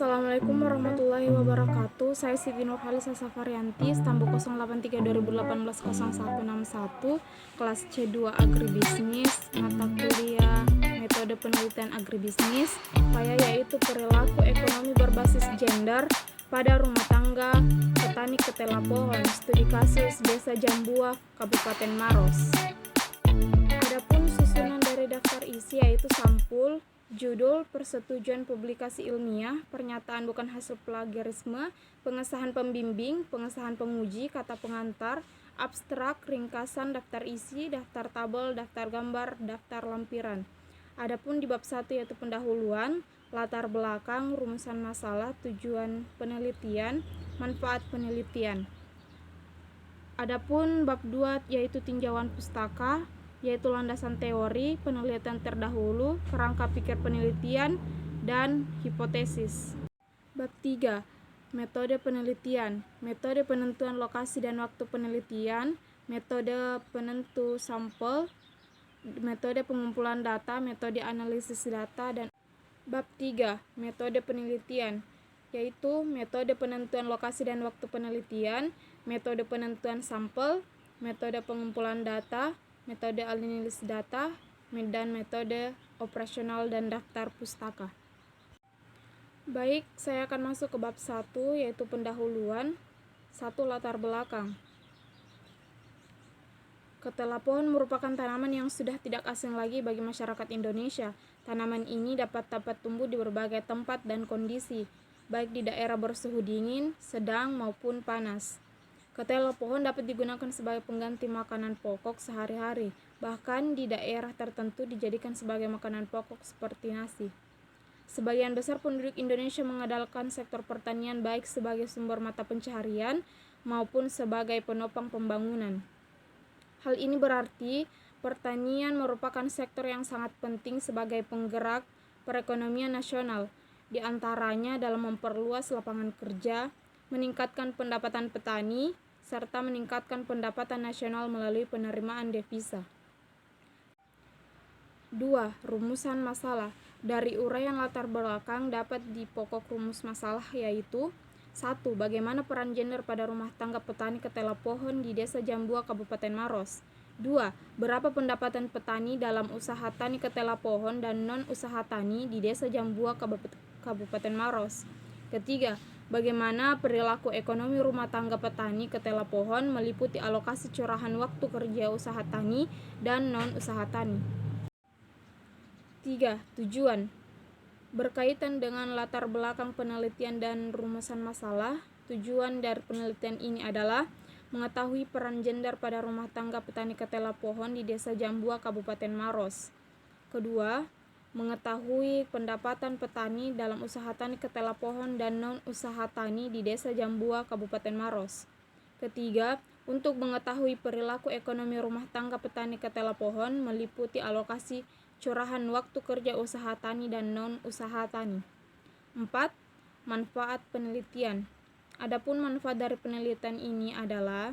Assalamualaikum warahmatullahi wabarakatuh. Saya Siti Nurhalisa Safarianti, Stambu 083 2018 0161, kelas C2 Agribisnis, mata kuliah metode penelitian agribisnis, upaya yaitu perilaku ekonomi berbasis gender pada rumah tangga petani ketela pohon, studi kasus Desa Jambua, Kabupaten Maros. Adapun susunan dari daftar isi yaitu sampul, judul, persetujuan publikasi ilmiah, pernyataan bukan hasil plagiarisme, pengesahan pembimbing, pengesahan penguji, kata pengantar, abstrak, ringkasan, daftar isi, daftar tabel, daftar gambar, daftar lampiran. Adapun di bab 1 yaitu pendahuluan, latar belakang, rumusan masalah, tujuan penelitian, manfaat penelitian. Adapun bab 2 yaitu tinjauan pustaka, yaitu landasan teori, penelitian terdahulu, kerangka pikir penelitian, dan hipotesis. Bab 3. Metode penelitian, metode penentuan lokasi dan waktu penelitian, metode penentu sampel, metode pengumpulan data, metode analisis data, dan bab 3. Metode penelitian, yaitu metode penentuan lokasi dan waktu penelitian, metode penentuan sampel, metode pengumpulan data, metode analisis data, dan metode operasional dan daftar pustaka. Baik, saya akan masuk ke bab 1 yaitu pendahuluan. 1. Latar belakang. Ketela pohon merupakan tanaman yang sudah tidak asing lagi bagi masyarakat Indonesia. Tanaman ini dapat tumbuh di berbagai tempat dan kondisi, baik di daerah bersuhu dingin, sedang maupun panas. Ketela pohon dapat digunakan sebagai pengganti makanan pokok sehari-hari, bahkan di daerah tertentu dijadikan sebagai makanan pokok seperti nasi. Sebagian besar penduduk Indonesia mengandalkan sektor pertanian baik sebagai sumber mata pencaharian maupun sebagai penopang pembangunan. Hal ini berarti pertanian merupakan sektor yang sangat penting sebagai penggerak perekonomian nasional, di antaranya dalam memperluas lapangan kerja, meningkatkan pendapatan petani, serta meningkatkan pendapatan nasional melalui penerimaan devisa. 2. Rumusan masalah. Dari uraian latar belakang dapat dipokok rumus masalah yaitu 1. Bagaimana peran gender pada rumah tangga petani ketela pohon di Desa Jambua, Kabupaten Maros. 2. Berapa pendapatan petani dalam usaha tani ketela pohon dan non-usaha tani di Desa Jambua, Kabupaten Maros. Ketiga, bagaimana perilaku ekonomi rumah tangga petani ketela pohon meliputi alokasi curahan waktu kerja usaha tani dan non-usaha tani. 3. Tujuan. Berkaitan dengan latar belakang penelitian dan rumusan masalah, tujuan dari penelitian ini adalah mengetahui peran gender pada rumah tangga petani ketela pohon di Desa Jambua, Kabupaten Maros. Kedua, mengetahui pendapatan petani dalam usaha tani ketela pohon dan non-usaha tani di Desa Jambua, Kabupaten Maros. Ketiga, untuk mengetahui perilaku ekonomi rumah tangga petani ketela pohon meliputi alokasi curahan waktu kerja usaha tani dan non-usaha tani. 4. Manfaat penelitian. Adapun manfaat dari penelitian ini adalah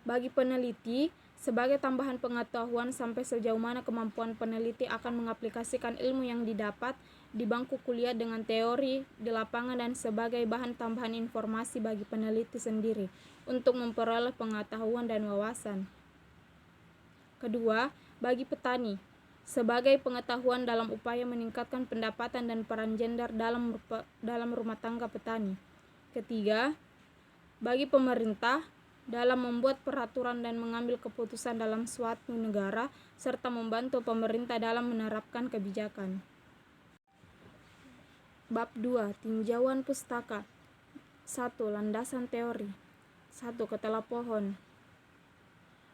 bagi peneliti sebagai tambahan pengetahuan sampai sejauh mana kemampuan peneliti akan mengaplikasikan ilmu yang didapat di bangku kuliah dengan teori di lapangan dan sebagai bahan tambahan informasi bagi peneliti sendiri untuk memperoleh pengetahuan dan wawasan. Kedua, bagi petani sebagai pengetahuan dalam upaya meningkatkan pendapatan dan peran gender dalam rumah tangga petani. Ketiga, bagi pemerintah dalam membuat peraturan dan mengambil keputusan dalam suatu negara serta membantu pemerintah dalam menerapkan kebijakan. Bab 2. Tinjauan pustaka. 1. Landasan teori. 1. Ketela pohon.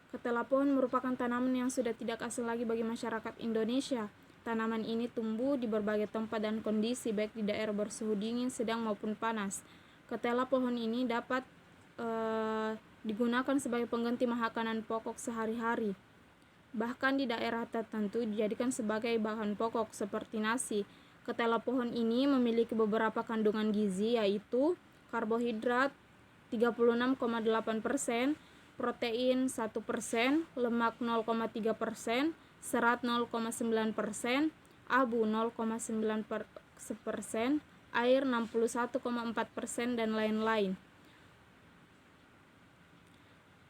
Ketela pohon merupakan tanaman yang sudah tidak asing lagi bagi masyarakat Indonesia. Tanaman ini tumbuh di berbagai tempat dan kondisi baik di daerah bersuhu dingin, sedang maupun panas. Ketela pohon ini dapat digunakan sebagai pengganti makanan pokok sehari-hari. Bahkan di daerah tertentu dijadikan sebagai bahan pokok seperti nasi. Ketela pohon ini memiliki beberapa kandungan gizi yaitu karbohidrat 36,8%, protein 1%, lemak 0,3%, serat 0,9%, abu 0,9%, air 61,4%, dan lain-lain.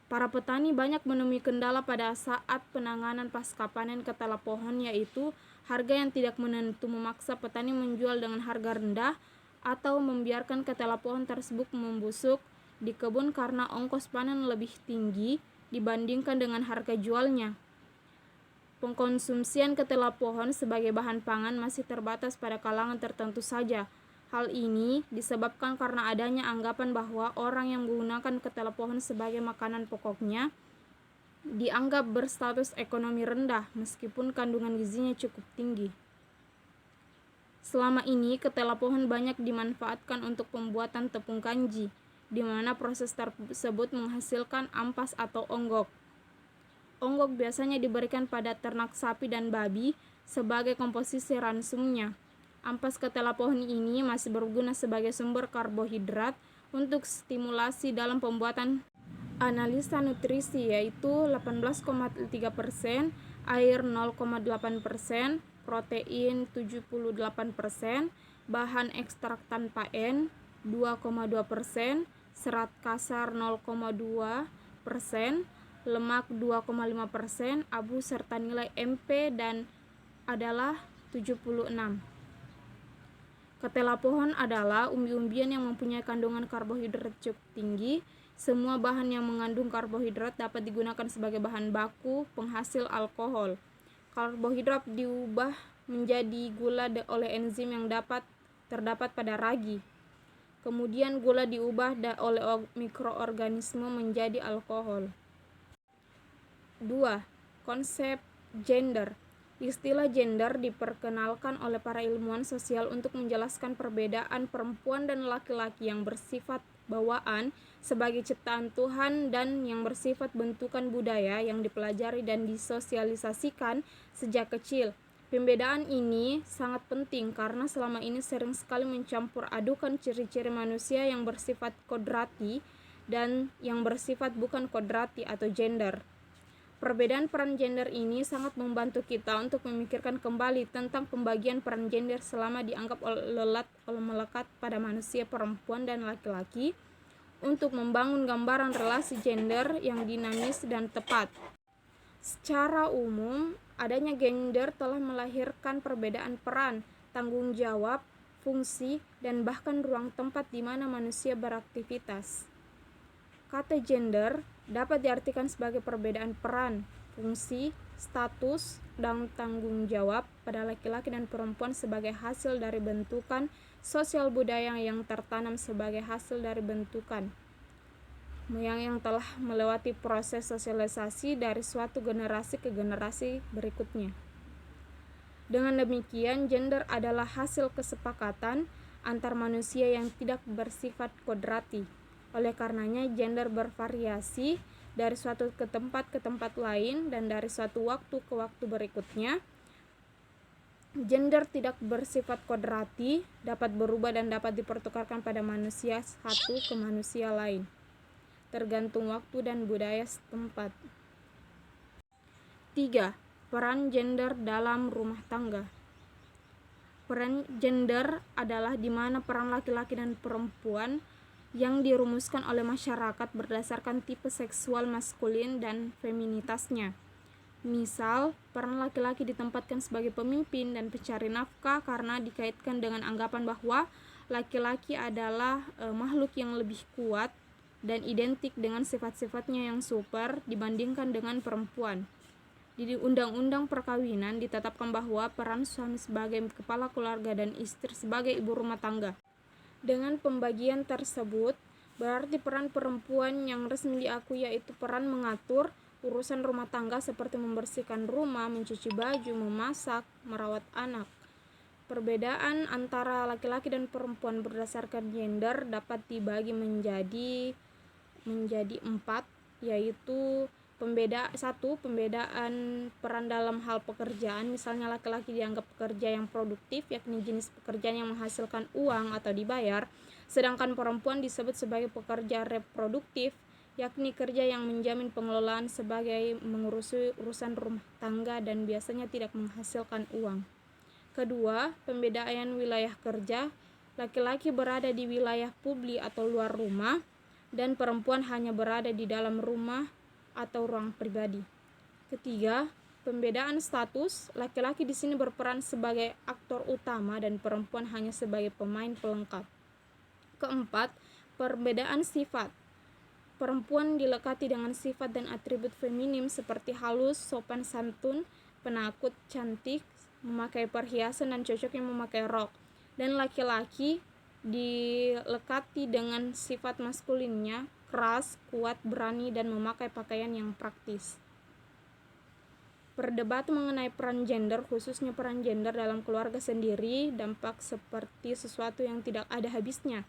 Para petani banyak menemui kendala pada saat penanganan pasca panen ketela pohon, yaitu harga yang tidak menentu memaksa petani menjual dengan harga rendah atau membiarkan ketela pohon tersebut membusuk di kebun karena ongkos panen lebih tinggi dibandingkan dengan harga jualnya. Pengkonsumsian ketela pohon sebagai bahan pangan masih terbatas pada kalangan tertentu saja. Hal ini disebabkan karena adanya anggapan bahwa orang yang menggunakan ketela pohon sebagai makanan pokoknya dianggap berstatus ekonomi rendah meskipun kandungan gizinya cukup tinggi. Selama ini ketela pohon banyak dimanfaatkan untuk pembuatan tepung kanji, di mana proses tersebut menghasilkan ampas atau onggok. Onggok biasanya diberikan pada ternak sapi dan babi sebagai komposisi ransumnya. Ampas ketela pohon ini masih berguna sebagai sumber karbohidrat untuk stimulasi dalam pembuatan analisa nutrisi, yaitu 18,3%, air 0,8%, protein 78%, bahan ekstrak tanpa N 2,2%, serat kasar 0,2%, lemak 2,5%, abu serta nilai MP dan adalah 76. Ketela pohon adalah umbi-umbian yang mempunyai kandungan karbohidrat cukup tinggi. Semua bahan yang mengandung karbohidrat dapat digunakan sebagai bahan baku penghasil alkohol. Karbohidrat diubah menjadi gula oleh enzim yang terdapat pada ragi. Kemudian gula diubah oleh mikroorganisme menjadi alkohol. 2. Konsep gender. Istilah gender diperkenalkan oleh para ilmuwan sosial untuk menjelaskan perbedaan perempuan dan laki-laki yang bersifat bawaan sebagai ciptaan Tuhan dan yang bersifat bentukan budaya yang dipelajari dan disosialisasikan sejak kecil. Pembedaan ini sangat penting karena selama ini sering sekali mencampur adukan ciri-ciri manusia yang bersifat kodrati dan yang bersifat bukan kodrati atau gender. Perbedaan peran gender ini sangat membantu kita untuk memikirkan kembali tentang pembagian peran gender selama dianggap melekat pada manusia perempuan dan laki-laki untuk membangun gambaran relasi gender yang dinamis dan tepat. Secara umum, adanya gender telah melahirkan perbedaan peran, tanggung jawab, fungsi, dan bahkan ruang tempat di mana manusia beraktivitas. Kata gender dapat diartikan sebagai perbedaan peran, fungsi, status, dan tanggung jawab pada laki-laki dan perempuan sebagai hasil dari bentukan sosial budaya yang tertanam sebagai hasil dari bentukan yang telah melewati proses sosialisasi dari suatu generasi ke generasi berikutnya. Dengan demikian, gender adalah hasil kesepakatan antar manusia yang tidak bersifat kodrati. Oleh karenanya, gender bervariasi dari suatu ke tempat lain dan dari suatu waktu ke waktu berikutnya. Gender tidak bersifat kodrati, dapat berubah dan dapat dipertukarkan pada manusia satu ke manusia lain, tergantung waktu dan budaya setempat. 3. Peran gender dalam rumah tangga. Peran gender adalah di mana peran laki-laki dan perempuan yang dirumuskan oleh masyarakat berdasarkan tipe seksual maskulin dan feminitasnya. Misal, peran laki-laki ditempatkan sebagai pemimpin dan pencari nafkah karena dikaitkan dengan anggapan bahwa laki-laki adalah makhluk yang lebih kuat dan identik dengan sifat-sifatnya yang super dibandingkan dengan perempuan. Di Undang-Undang Perkawinan ditetapkan bahwa peran suami sebagai kepala keluarga dan istri sebagai ibu rumah tangga. Dengan pembagian tersebut, berarti peran perempuan yang resmi diakui yaitu peran mengatur urusan rumah tangga seperti membersihkan rumah, mencuci baju, memasak, merawat anak. Perbedaan antara laki-laki dan perempuan berdasarkan gender dapat dibagi menjadi 4, yaitu pembedaan peran dalam hal pekerjaan. Misalnya laki-laki dianggap pekerja yang produktif, yakni jenis pekerjaan yang menghasilkan uang atau dibayar, sedangkan perempuan disebut sebagai pekerja reproduktif, yakni kerja yang menjamin pengelolaan sebagai mengurusi urusan rumah tangga dan biasanya tidak menghasilkan uang. Kedua, pembedaan wilayah kerja. laki-laki berada di wilayah publik atau luar rumah, dan perempuan hanya berada di dalam rumah atau ruang pribadi. Ketiga, pembedaan status, laki-laki di sini berperan sebagai aktor utama dan perempuan hanya sebagai pemain pelengkap. Keempat, perbedaan sifat. Perempuan dilekati dengan sifat dan atribut feminim seperti halus, sopan santun, penakut, cantik, memakai perhiasan dan cocoknya memakai rok. Dan laki-laki dilekati dengan sifat maskulinnya, keras, kuat, berani, dan memakai pakaian yang praktis. Perdebatan mengenai peran gender, khususnya peran gender dalam keluarga sendiri, dampak seperti sesuatu yang tidak ada habisnya.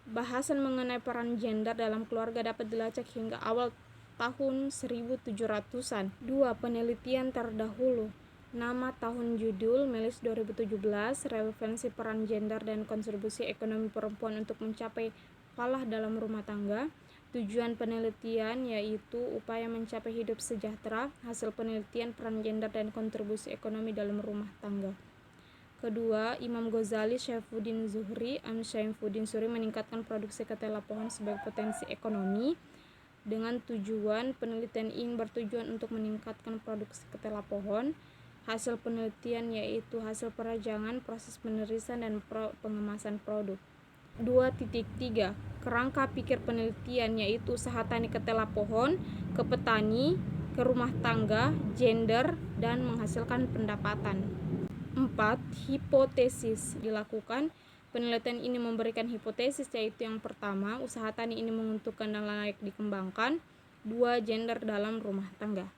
Bahasan mengenai peran gender dalam keluarga dapat dilacak hingga awal tahun 1700-an. 2. Penelitian terdahulu. Nama, tahun, judul, Melis 2017, relevansi peran gender dan kontribusi ekonomi perempuan untuk mencapai falah dalam rumah tangga. Tujuan penelitian yaitu upaya mencapai hidup sejahtera. Hasil penelitian peran gender dan kontribusi ekonomi dalam rumah tangga. Kedua, Imam Ghazali, Syaifuddin Zuhri, Syaifuddin Zuhri meningkatkan produksi ketela pohon sebagai potensi ekonomi. Dengan tujuan penelitian ini bertujuan untuk meningkatkan produksi ketela pohon. Hasil penelitian yaitu hasil perajangan, proses penerisan, dan pengemasan produk. 2.3 Kerangka pikir penelitian yaitu usaha tani ketela pohon, ke petani, ke rumah tangga, gender, dan menghasilkan pendapatan. 4. Hipotesis dilakukan. Penelitian ini memberikan hipotesis yaitu yang pertama, usaha tani ini menguntungkan dan layak dikembangkan. 2. Gender dalam rumah tangga.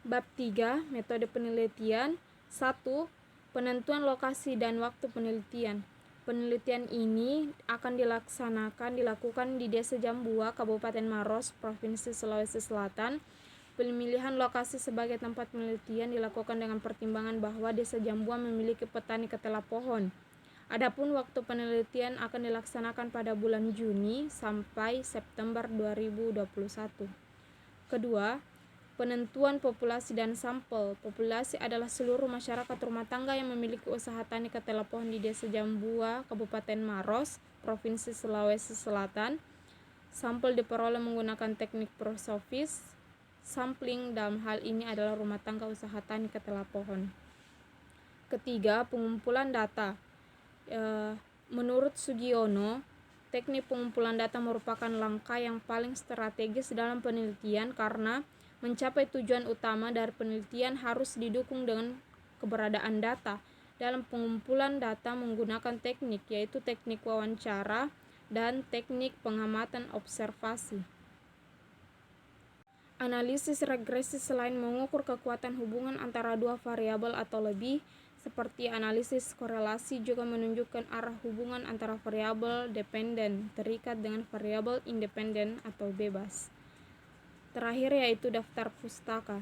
Bab 3. Metode penelitian. 1. Penentuan lokasi dan waktu penelitian. Penelitian ini akan dilakukan di Desa Jambua, Kabupaten Maros, Provinsi Sulawesi Selatan. Pemilihan lokasi sebagai tempat penelitian dilakukan dengan pertimbangan bahwa Desa Jambua memiliki petani ketela pohon. Adapun waktu penelitian akan dilaksanakan pada bulan Juni sampai September 2021. Kedua, penentuan populasi dan sampel. Populasi adalah seluruh masyarakat rumah tangga yang memiliki usaha tani ketela pohon di Desa Jambua, Kabupaten Maros, Provinsi Sulawesi Selatan. Sampel diperoleh menggunakan teknik prosofis. Sampling dalam hal ini adalah rumah tangga usaha tani ketela pohon. Ketiga, pengumpulan data. Menurut Sugiono, teknik pengumpulan data merupakan langkah yang paling strategis dalam penelitian karena mencapai tujuan utama dari penelitian harus didukung dengan keberadaan data. Dalam pengumpulan data menggunakan teknik yaitu teknik wawancara dan teknik pengamatan observasi. Analisis regresi selain mengukur kekuatan hubungan antara dua variabel atau lebih, seperti analisis korelasi juga menunjukkan arah hubungan antara variabel dependen terikat dengan variabel independen atau bebas. Terakhir yaitu daftar pustaka.